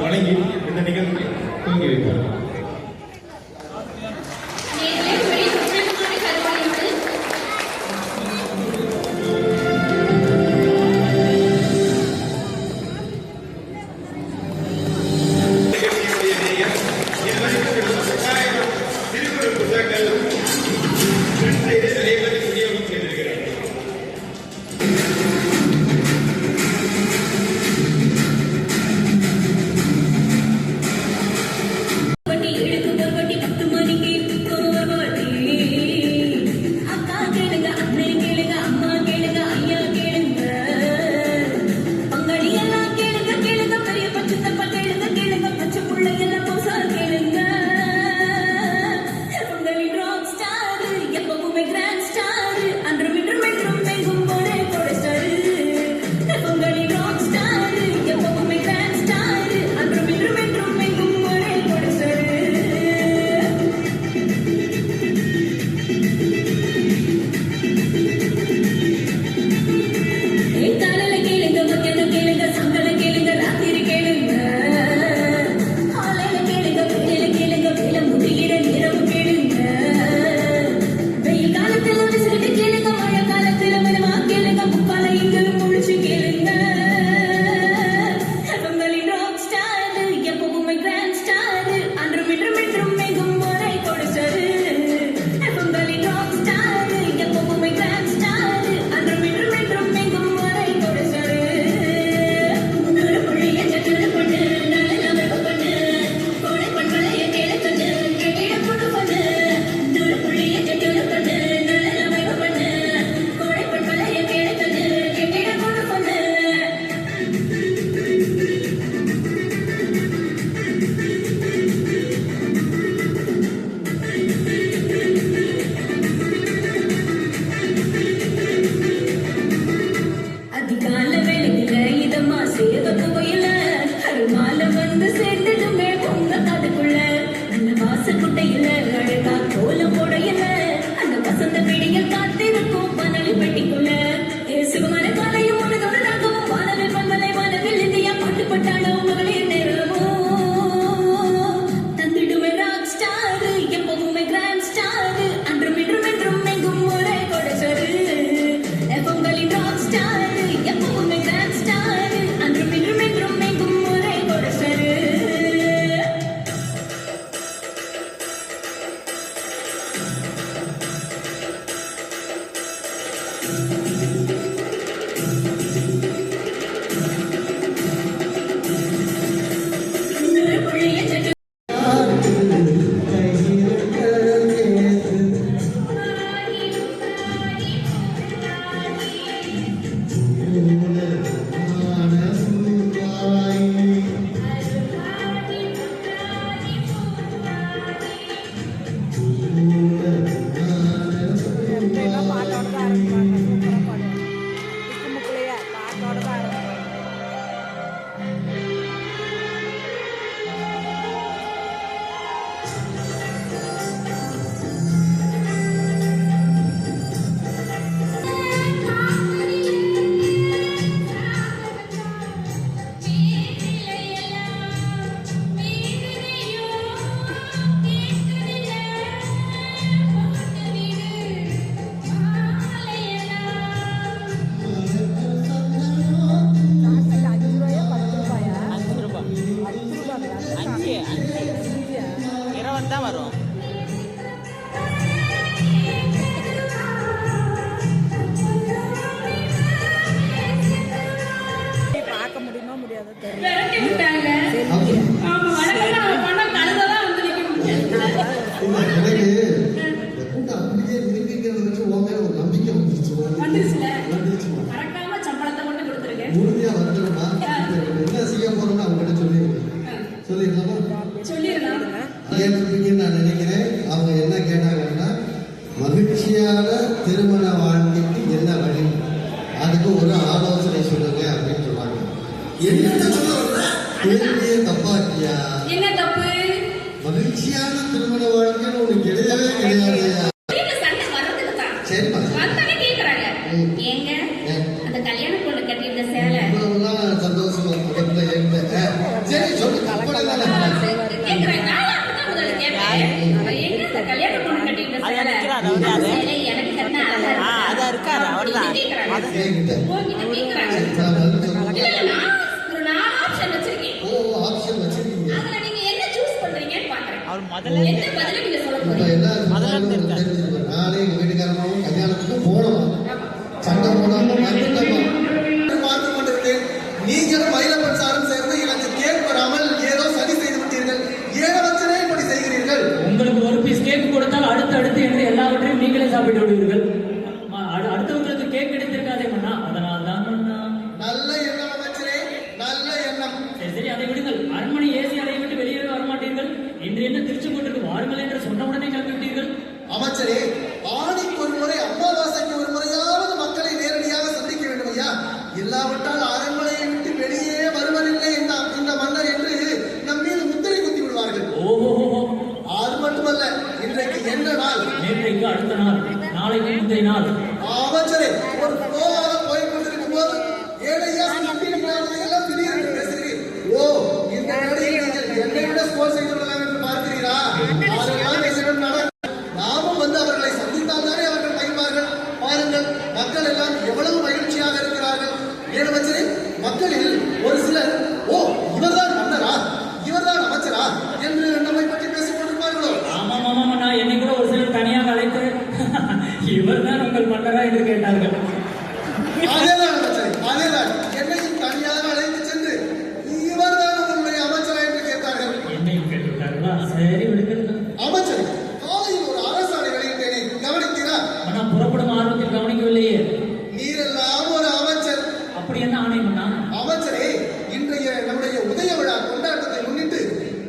வழங்கி இந்த நிகழ்ச்சியை துவங்கி வைப்பார். நான் நினைக்கிறேன். அவங்க என்ன கேட்டாங்கன்னா, மகிழ்ச்சியான திருமண வாழ்க்கைக்கு என்ன வழி, அதுக்கு ஒரு ஆலோசனை சொல்லுங்க அப்படின்னு சொன்னாங்க. என்ன தப்பாக்கியா? என்ன தப்பு? மகிழ்ச்சியான திருமண வாழ்க்கைன்னு ஒண்ணு கிடையவே கிடையாது. சரிப்பா, சந்தோஷமா சரி சொல்லு. நிக்கிறாரு அவரு யாரு? சேலை எனக்கு கட்டினா அழகா இருக்கா? அதா இருக்காரு அவர்தான். இது கேக்குறாங்க. கேக்கிட்ட உங்ககிட்ட கேக்குறாங்க. நான் பதில் சொல்றேன். இல்ல, நான் ஒரு 4 ஆப்ஷன் வச்சிருக்கேன். ஓ ஆப்ஷன் வச்சிருக்கீங்க. அதுல நீங்க என்ன சூஸ் பண்றீங்கன்னு பாக்குறேன். அவர் முதல்ல எந்த பதில நீங்க சொல்ல இப்ப போறீங்க? என்ன முதல்ல சொன்னாலும் இருக்காரு. தெரிஞ்சுக்கணும். நானே எங்க வீட்டுக்காரமாவும் கல்யாணத்துக்கு போனோம். ஆமா. சண்டை போடாம வந்துட்டோமா பார்த்து கொண்டிருந்தேன். நீங்களும் மயிலப்பன் சாரும் சேர்ந்து எனக்கு கேக் வராமல் ஏதோ சதி செய்து விட்டீர்கள். ஏழவச்சனே இப்படி செய்கிறீர்கள். உங்களுக்கு ஒரு பீஸ் கேக் கொடுத்தால் அடுத்து என்று எல்லாவற்றையும் நீங்களே சாப்பிட்டு விடுவீர்கள். அடுத்தவங்களுக்கு கேக் கிடைத்திருக்காதே மன்னா, அதனால் தான் மன்னா. நல்ல எண்ணம் அமைச்சரே, நல்ல எண்ணம். சரி அதை விடுங்கள். அரண்மனை ஏசி அறையை விட்டு வெளியே வரமாட்டீர்கள். இன்று என்ன திருச்செங்கோட்டுக்கு வாருங்கள் என்று சொன்ன உடனே கிளம்பி விட்டீர்கள். அமைச்சரே, ஆணிக்கு ஒரு முறை அமாவாசைக்கு ஒரு முறையாவது மக்களை நேரடியாக சந்திக்க வேண்டும் ஐயா. இல்லாவிட்டால் அரண்மனையை விட்டு வெளியே வருவதில்லை இந்த மன்னர் என்று நம் மீது முத்திரை குத்தி விடுவார்கள். ஓஹோ, அது மட்டுமல்ல, இன்றைக்கு என்ன நாள்? நேற்றைக்கு அடுத்த நாள், நாளைக்கு முந்தைய நாள். அமைச்சரே, ஒரு போவாக போய் கொண்டிருக்கும் போது ஏழையா எல்லாம் திடீரென்று பேசுகிறீர். ஓ, இந்த நடையில் நீங்கள் என்னை விட ஸ்கோர் செய்து கொள்ளலாம் என்று பார்க்கிறீரா? அதெல்லாம் பேசிடம் நடக்கும். நாமும் வந்து அவர்களை சந்தித்தால் தானே அவர்கள் மகிழ்வார்கள். பாருங்கள், மக்கள் எல்லாம் எவ்வளவு மகிழ்ச்சியாக இருக்கிறார்கள். ஏன் அமைச்சரே, மக்களில் ஒரு சிலர் ஓ இவர்தான் மன்னரா, இவர்தான் அமைச்சரா என்று நம்மை பற்றி பேசிக் கொண்டிருப்பார்களோ? ஆமாம் ஆமாம் மன்னா, என்னை கூட ஒரு சிலர் தனியாக அழைத்து இவர் தான் உங்கள் மன்னரா என்று கேட்டார்கள். அதேதான் அமைச்சரே, அதேதான். என்னையும் தனியாக அழைத்து சென்று இவர்தான் உங்களுடைய அமைச்சரா என்று கேட்டார்கள். என்னையும் கேட்டுவிட்டார்களா? சரி விடுங்கள் அமைச்சரே, காலையில் ஒரு அரசாணை வெளியிட்டேனே, கவனித்தீரா? மன்னா. புறப்படும் ஆர்வத்தில் கவனிக்கவில்லையே. நீரெல்லாம் ஒரு அமைச்சர். அப்படி என்ன ஆணை மன்னா? அமைச்சரே, இன்றைய நம்முடைய உதய விழா கொண்டாட்டத்தை முன்னிட்டு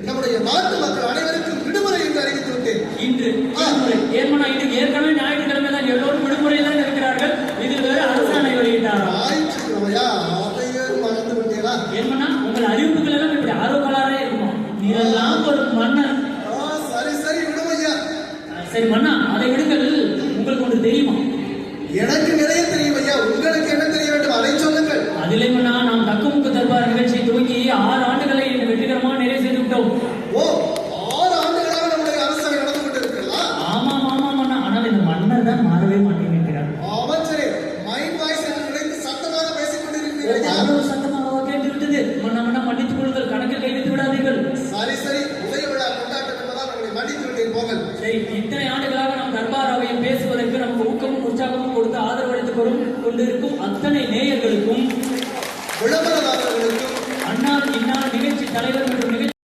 நம்முடைய நாட்டு மக்கள் அனைவருக்கும் விடுமுறை என்று அறிவித்து விட்டேன். இன்று விடுமுறை. ஏன்மனா, இன்று ஏற்கனவே ஞாயிற்றுக்கிழமை தான் எல்லோரும் விடுமுறையில் தான் இருக்கிறார்கள். இதில் வேறு அரசாணை வெளியிட்டாரா? ஞாயிற்றுக்கிழமையா? அதையே மறந்து விட்டீரா? ஏன்மனா, உங்கள் அறிவிப்புகள் எல்லாம் இப்படி ஆரோக்கலாரே இருக்குமா? நீரெல்லாம் ஒரு மன்னர். சரி சரி, விடுமையா. சரி மன்னா, அதை விடுங்கள். உங்களுக்கு ஒன்று தெரியுமா? எனக்கு நிறைய தெரியும் ஐயா. உங்களுக்கு என்ன தெரிய வேண்டும், அதை சொல்லுங்கள். அதிலே மன்னா, நாம் தக்குமுக்கு தர்பார் நிகழ்ச்சியை துவங்கி 6 ஆண்டுகளை வெற்றிகரமாக நிறைவு செய்து விட்டோம். ஓ, 6 ஆண்டுகளாக நம்முடைய அரசாங்கம் நடந்து கொண்டிருக்கிறதா? ஆமாம் ஆமாம் மன்னா. ஆனால் இந்த மன்னர் தான் மாறவே மாட்டேங்கிறார். அமைச்சரே, மைண்ட் வாய்ஸ் என்று நினைத்து சத்தமாக பேசிக் கொண்டிருக்கிறீர்கள் ஐயா. அவ்வளவு சத்தமாக கேட்டு விட்டது. மன்னா மன்னா, மன்னித்துக் கொள்ளுங்கள். கணக்கில் கை வைத்து விடாதீர்கள். சரி சரி, உதய விழா கொண்டாட்டம் என்பதால் உங்களை மன்னித்து விட்டேன், போங்கள். சரி, இத்தனை ஆண்டுகளாக நாம் தர்பார் அவையில் பேசுவதற்கு நமக்கு ஊக்கமும் உற்சாகமும் கொடுத்து ஆதரவு அளித்து கொண்டிருக்கும் அத்தனை